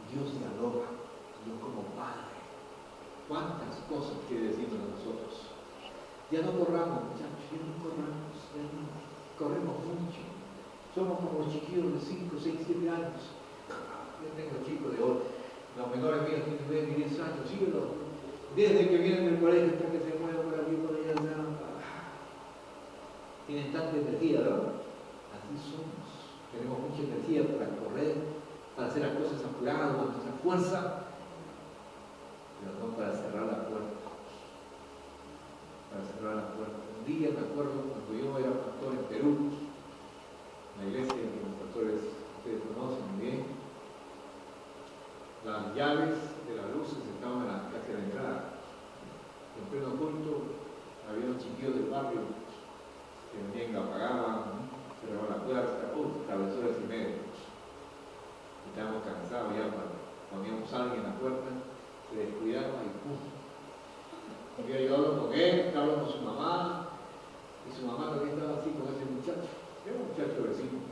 Dios dialoga, Dios como Padre. ¿Cuántas cosas quiere decirnos a nosotros? Ya no corramos, muchachos, ya no corramos, ya no corremos mucho. Somos como chiquillos de 5, 6, 7 años. Yo tengo chicos de hoy, los menores míos tienen 10 años, síguelo. Desde que vienen del colegio hasta que se mueven por aquí, por allá, tienen tanta energía, ¿no? Así somos. Tenemos mucha energía para correr, para hacer las cosas apuradas con nuestra fuerza, pero no para cerrar la puerta. Para cerrar la puerta. Un día me acuerdo cuando yo era pastor en Perú, la iglesia que los pastores ustedes conocen muy bien, las llaves de las luces estaban casi a la entrada. En pleno culto había unos chiquillos del barrio que venían y apagaban, cerraban la puerta, travesuras y medio. Estábamos cansados ya cuando poníamos a alguien en la puerta, se descuidaba y ¡pum! Un día yo hablo con él, hablo con su mamá, y su mamá también estaba así con ese muchacho. Era un muchacho vecino.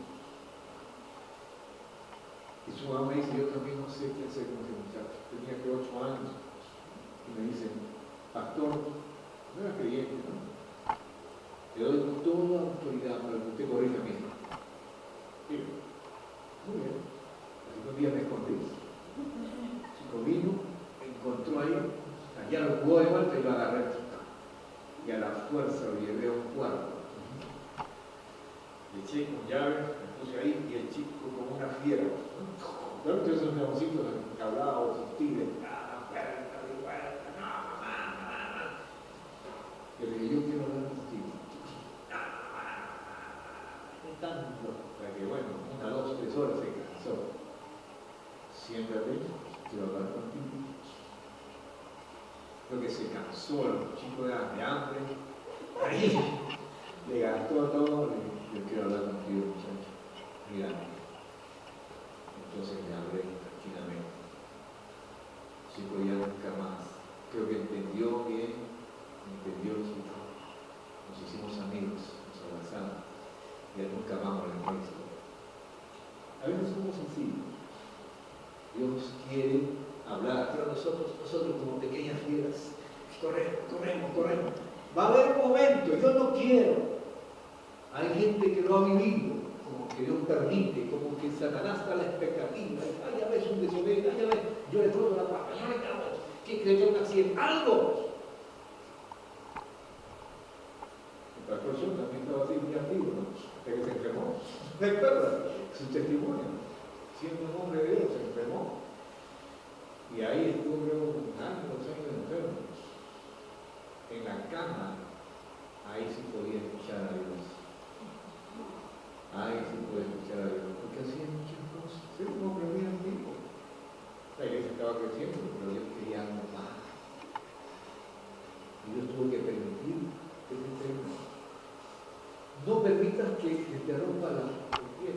Y su mamá me dice, yo también no sé qué hacer con ese muchacho. Tenía que 8 años. Y me dice, pastor, no era creyente, ¿no? Le doy toda la autoridad para que usted corrija a mi hijo. Sí. Muy bien. Así que un día me escondí. El chico vino, me encontró ahí, allá lo jugó de vuelta y lo agarré. Y a la fuerza lo llevé a un cuarto. Le eché con llaves, me puse ahí y el chico como una fiera. ¿No? Entonces esos negoncios que hablaba o esos tigres, yo le dije, yo quiero hablar contigo. Tanto, para que bueno, 1, 2, 3 horas se cansó. Siéntate, quiero hablar contigo. Creo que se cansó, el chico era de hambre. Ahí le gastó todo. Yo quiero hablar contigo, muchacho. Mira. Entonces le hablé tranquilamente. El chico ya nunca más. Creo que entendió bien, entendió el chico. Nos hicimos amigos, nos abrazamos. Ya nunca vamos a la iglesia. A veces somos así. Dios quiere hablar, pero nosotros como pequeñas fieras, corremos. Va a haber un momento, yo no quiero. Hay gente que lo ha vivido, como que Dios permite, como que Satanás está a la expectativa. Ay, ya ves un desobediente, ay, ya ves, yo le trueno la papa, yo le cago, que creyó un accidente, algo. La persona también estaba así muy activo, ¿no? Hasta que se enfermó. ¿Recuerda? Su testimonio. Siendo un hombre de Dios, se enfermó. Y ahí estuvo, creo, un año, 2 años enfermo. En la cama, ahí sí podía escuchar a Dios. Ahí sí podía escuchar a Dios. Porque hacía muchas cosas. Era un hombre muy antiguo. La iglesia estaba creciendo, pero Dios quería algo más. Y Dios tuvo que permitir que se enferme. No permitas que te rompa el pie,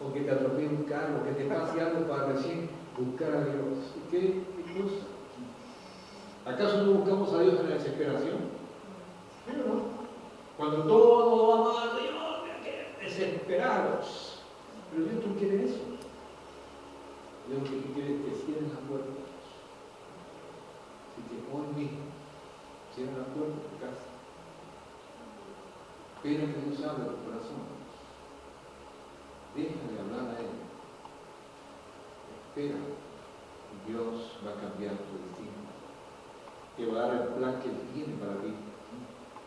o que te atropelle un carro, que te pase algo para recién buscar a Dios. ¿Qué cosa? ¿Acaso no buscamos a Dios en la desesperación? ¿Sí o no? Cuando todo va mal, Dios, desesperados. Pero Dios no quiere eso. Dios lo que quiere es que cierren las puertas. Así que hoy mismo, cierra la puerta de tu casa. Espera que Dios abra tu corazón. Deja de hablar a Él. Espera y Dios va a cambiar tu destino. Te va a dar el plan que Él tiene para ti.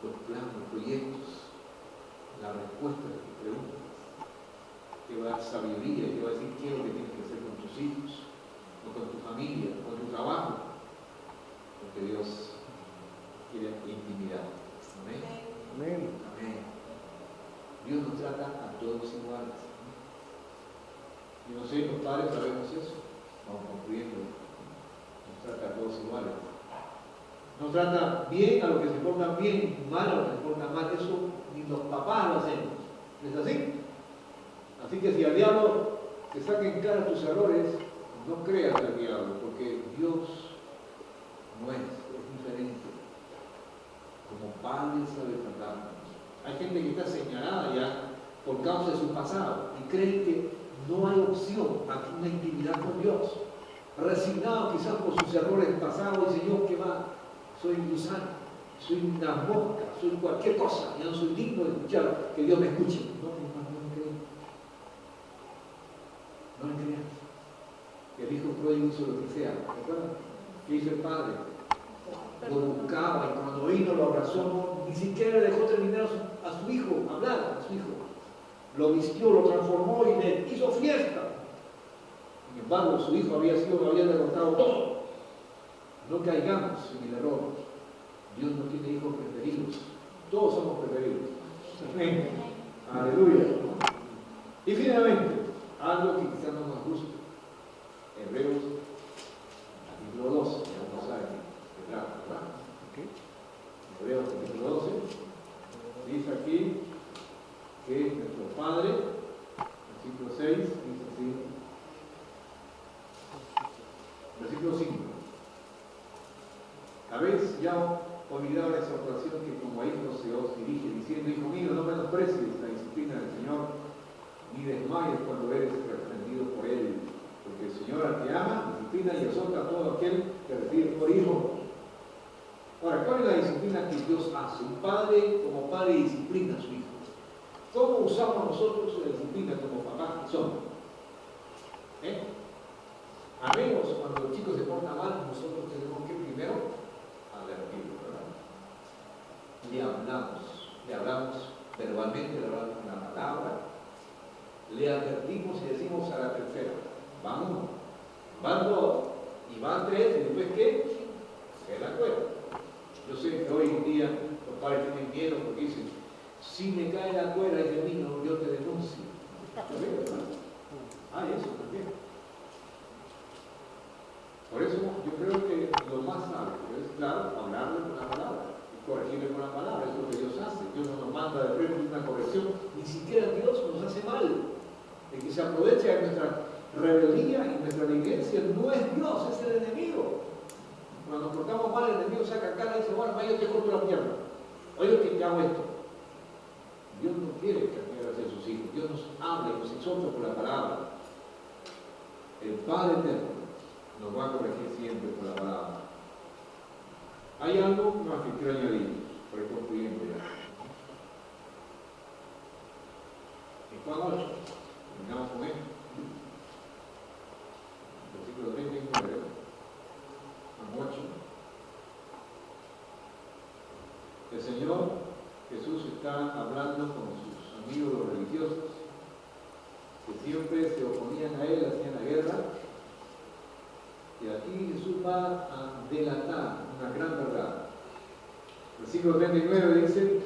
Los planes, los proyectos, la respuesta a tus preguntas. Te va a dar sabiduría, te va a decir qué es lo que tienes que hacer con tus hijos, o con tu familia, o con tu trabajo. Porque Dios quiere intimidad. Amén. Amén. Amén. Dios nos trata a todos iguales. Yo no sé, los padres sabemos eso. Vamos concluyendo. Nos trata a todos iguales. Nos trata bien a los que se portan bien, mal a los que se portan mal. Eso ni los papás lo hacemos. ¿No es así? Así que si al diablo te saca en cara tus errores, no creas al diablo, porque Dios no es diferente. Como Padre sabe tratarnos. Hay gente que está señalada ya por causa de su pasado y cree que no hay opción a una intimidad con Dios. Resignado quizás por sus errores pasados, y Señor, ¿qué va? Soy un gusano, soy una mosca, soy cualquier cosa, ya no soy digno de escuchar que Dios me escuche. No, hermano, no le creas. No le creas. El hijo pródigo hizo lo que sea, ¿recuerdan? ¿Qué hizo el padre? Lo buscaba y cuando vino lo abrazó, no, ni siquiera le dejó terminar a su hijo, hablar a su hijo. Lo vistió, lo transformó y le hizo fiesta. Sin embargo, su hijo había derrotado todo. No caigamos en el error. Dios no tiene hijos preferidos. Todos somos preferidos. Amén. Aleluya. Y finalmente, algo que quizás no nos gusta. Hebreos, capítulo 12, ya vamos a ver qué trata, ¿verdad? Hebreos, capítulo 12, dice aquí que nuestro Padre, versículo 6, dice así, versículo 5. Habéis ya olvidado la exhortación que como a hijos se os dirige, diciendo: hijo mío, no menosprecies la disciplina del Señor, ni desmayes cuando eres reprendido por Él, porque el Señor al que ama, disciplina y azota a todo aquel que recibe por hijo. Ahora, ¿cuál es la disciplina que Dios hace? Un padre como padre disciplina a su hijo. ¿Cómo usamos nosotros la disciplina como papás que somos? A menos cuando los chicos se portan mal, nosotros tenemos que primero advertirlo, ¿verdad? Le hablamos verbalmente, le hablamos con la palabra, le advertimos y decimos a la tercera: vamos, van 2 y van 3, y después ¿qué? Se la cuenta. Yo sé que hoy en día los padres tienen miedo porque dicen: si me cae la cuerda y de mí no, yo te denuncio. Eso también. Por eso yo creo que lo más sabio es, claro, hablarle con la palabra y corregirle con la palabra. Es lo que Dios hace. Dios no nos manda de frente una corrección. Ni siquiera Dios nos hace mal. El que se aprovecha de nuestra rebeldía y nuestra negligencia no es Dios, es el enemigo. Cuando nos portamos mal, el enemigo saca cara y dice: bueno, yo te corto la pierna. Oye, que te hago esto. Dios no quiere que pierdas a sus hijos. Dios nos habla y nos exhorta por la palabra. El Padre eterno nos va a corregir siempre por la palabra. Hay algo más que quiero añadir, por ir concluyendo ya. En Juan 8, terminamos con él. Versículo 39. Juan 8. El Señor Jesús está hablando con sus amigos los religiosos, que siempre se oponían a él, hacían la guerra. Y aquí Jesús va a delatar una gran verdad. Versículo 39 dice,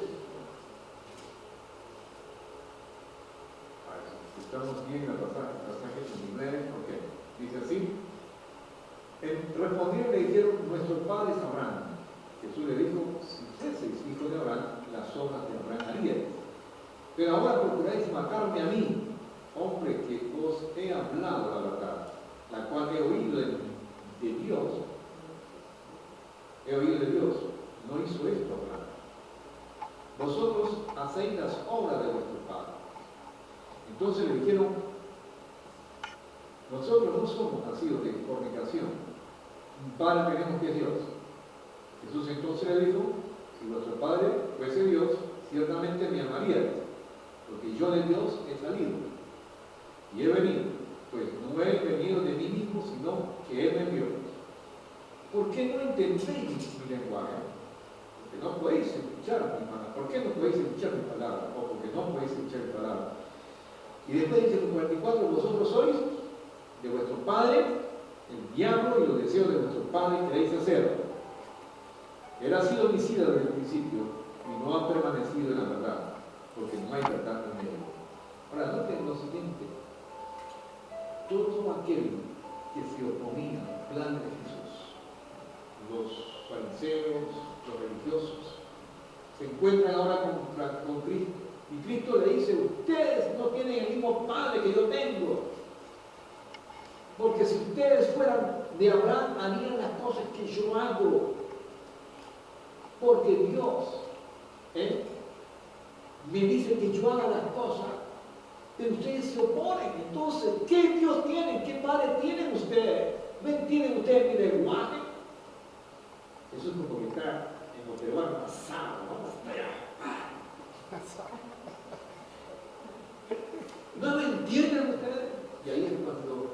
estamos bien en el pasaje 39, ok, dice así, respondieron y le dijeron, nuestro padre es Abraham. Jesús le dijo, si fueseis hijo de Abraham, las obras de Abraham haríais. Pero ahora procuráis matarme a mí, hombre que os he hablado la verdad, la cual he oído de Dios. He oído de Dios, no hizo esto Abraham. Vosotros hacéis las obras de vuestro padre. Entonces le dijeron, nosotros no somos nacidos de fornicación, un padre tenemos que es Dios. Jesús entonces le dijo, si vuestro padre fuese Dios, ciertamente me amaríais, porque yo de Dios he salido y he venido, pues no he venido de mí mismo, sino que Él me envió. ¿Por qué no entendéis mi lenguaje? Porque no podéis escuchar mi palabra. ¿Por qué no podéis escuchar mi palabra? O porque no podéis escuchar mi palabra. Y después dice en 44, vosotros sois de vuestro padre el diablo y los deseos de vuestro padre queréis hacer. Él ha sido homicida desde el principio y no ha permanecido en la verdad, porque no hay verdad en él. Ahora, noten lo siguiente. Todo aquel que se oponía al plan de Jesús, los fariseos, los religiosos, se encuentran ahora con Cristo. Y Cristo le dice, ustedes no tienen el mismo Padre que yo tengo. Porque si ustedes fueran de Abraham, harían las cosas que yo hago. Porque Dios me dice que yo haga las cosas, pero ustedes se oponen. Entonces, ¿qué Dios tienen? ¿Qué Padre tienen ustedes? ¿Tienen ustedes mi lenguaje? Eso es como que está en lo peruano pasado, ¿no lo entienden ustedes? Y ahí es cuando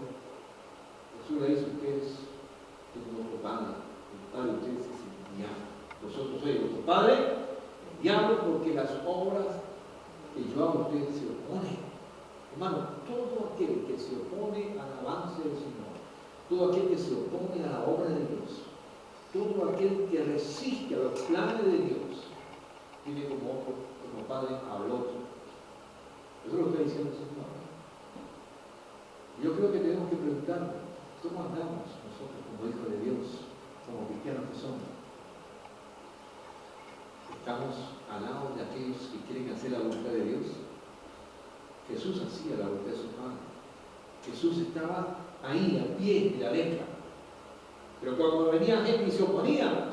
Jesús le dice a ustedes, tienen otro Padre, el Padre de ustedes es el diablo. Vosotros sois vuestro Padre, el diablo, porque las obras que yo hago a ustedes se oponen. Hermano, todo aquel que se opone al avance del Señor, todo aquel que se opone a la obra de Dios, todo aquel que resiste a los planes de Dios, tiene como padre al otro. Eso lo está diciendo el Señor. Yo creo que tenemos que preguntarnos, ¿cómo andamos nosotros como hijos de Dios, como cristianos que somos? ¿Estamos al lado de aquellos que quieren hacer la voluntad de Dios? Jesús hacía la voluntad de su Padre. Jesús estaba ahí, a pie de la letra. Pero cuando venía gente y se oponía,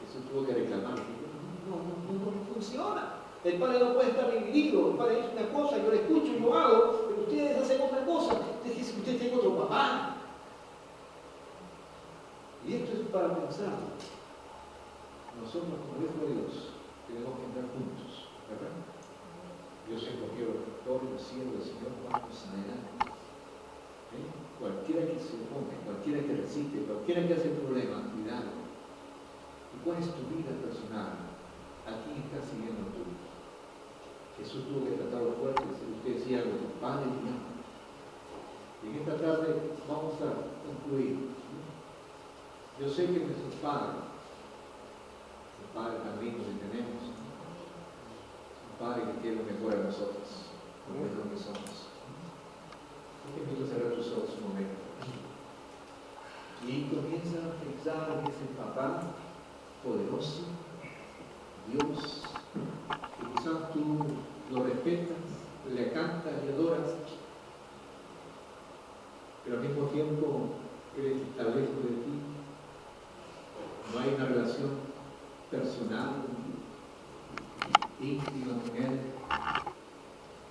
Jesús tuvo que reclamar. No funciona. El Padre no puede estar dividido. El Padre dice una cosa, yo le escucho y lo hago, pero ustedes hacen otra cosa. Ustedes dicen que ustedes tienen otro papá. Y esto es para pensar. Nosotros como hijos de Dios tenemos que andar juntos, ¿verdad? Dios escogió todos los cielos del Señor, vamos adelante. Cualquiera que se opone, cualquiera que resiste, cualquiera que hace problemas, cuidado. ¿Y cuál es tu vida personal? ¿A quién estás siguiendo tú? Jesús tuvo que tratarlo fuerte, si usted decía algo, tu Padre y mi Padre. Y en esta tarde vamos a concluir. Yo sé que nuestro Padre, el Padre tan lindo que tenemos, un Padre que quiere lo mejor a nosotros, como es lo que somos. Te invito a cerrar tus ojos un momento. Y comienza a pensar en ese papá poderoso, Dios, que quizás tú lo respetas, le cantas y adoras, pero al mismo tiempo Él está lejos de ti. No hay una relación personal, íntima con Él.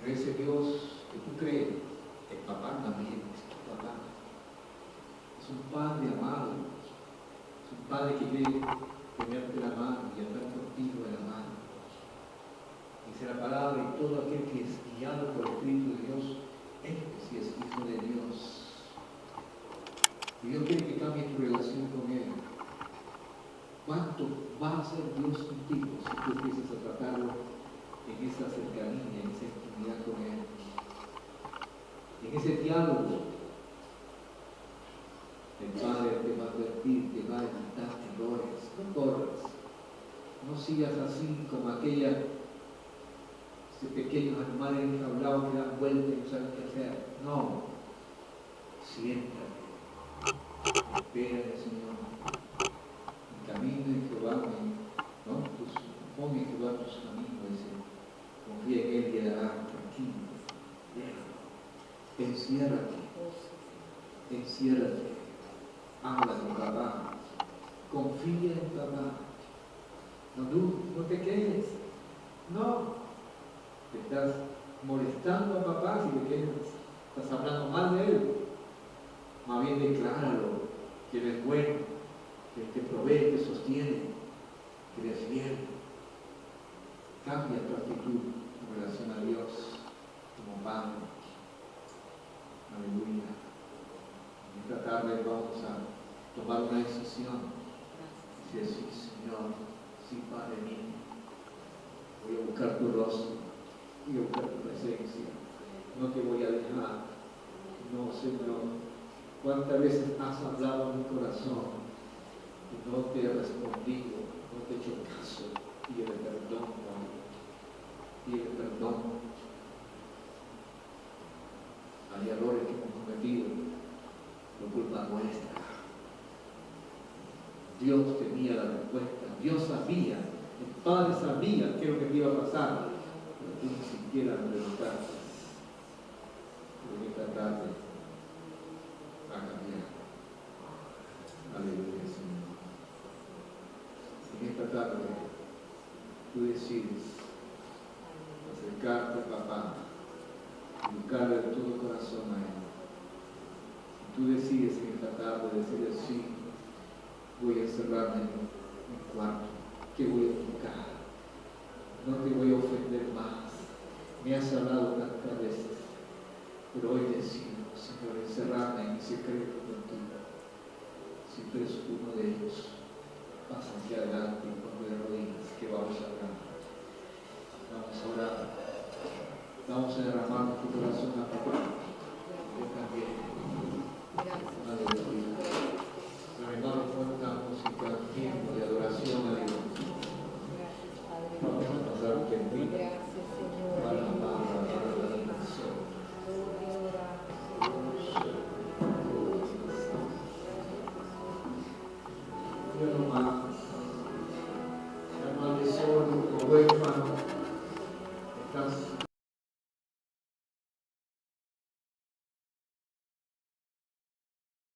Pero ese Dios que tú crees, el papá también es tu papá. Es un Padre amado, es un Padre que quiere tenerte la mano y andar contigo de la mano. Dice la palabra, y todo aquel que es guiado por el Espíritu de Dios, este sí es hijo de Dios. Y Dios quiere que cambie tu relación con Él. ¿Cuánto va a hacer Dios contigo si tú empiezas a tratarlo en esa cercanía, en esa intimidad con Él? En ese diálogo, el Padre te va a advertir, te va a evitar errores. No corras, no sigas así como aquellos pequeños animales enjaulados que dan vueltas y no saben qué hacer. No, siéntate, espera en el Señor. Camino en Jehová, ¿no? Pon en Jehová tus caminos, dice. Confía en Él y hará tranquilo. Enciérrate, habla con papá, confía en papá. No te quejes, no. Te estás molestando a papá si te quejas, estás hablando mal de él. Más bien decláralo, que él es bueno, que te provee, te sostiene, que eres fiel. Cambia tu actitud en relación a Dios como Padre. Aleluya. Esta tarde vamos a tomar una decisión. Decir, sí, Señor, sí, Padre mío. Voy a buscar tu rostro, voy a buscar tu presencia. No te voy a dejar. No, Señor. ¿Cuántas veces has hablado en mi corazón y no te he respondido, no te he hecho caso? Pide perdón, Padre. Pide perdón. Hay errores que hemos cometido por culpa nuestra. Dios tenía la respuesta. Dios sabía, el Padre sabía qué es lo que te iba a pasar, pero tú ni siquiera me preguntaste. Pero esta tarde va a cambiar. Aleluya, Señor. En esta tarde tú decides acercarte a papá, buscarle de todo corazón a Él. Tú decides en esta tarde decirle, sí, voy a encerrarme en un cuarto, que voy a tocar, no te voy a ofender más, me has hablado tantas veces, pero hoy decido, Señor, encerrarme en mi secreto contigo. Si tú eres uno de ellos, pasa aquí adelante y ponte de rodillas, que vamos a orar. Vamos a orar. Vamos a derramar nuestro corazón a papá. Yo también. Aleluya. Pero hermano, pon una música, un tiempo de adoración a Dios. Vamos a pasar un tiempito para la adoración. Dios lo manda. La maldición, como huérfano, estás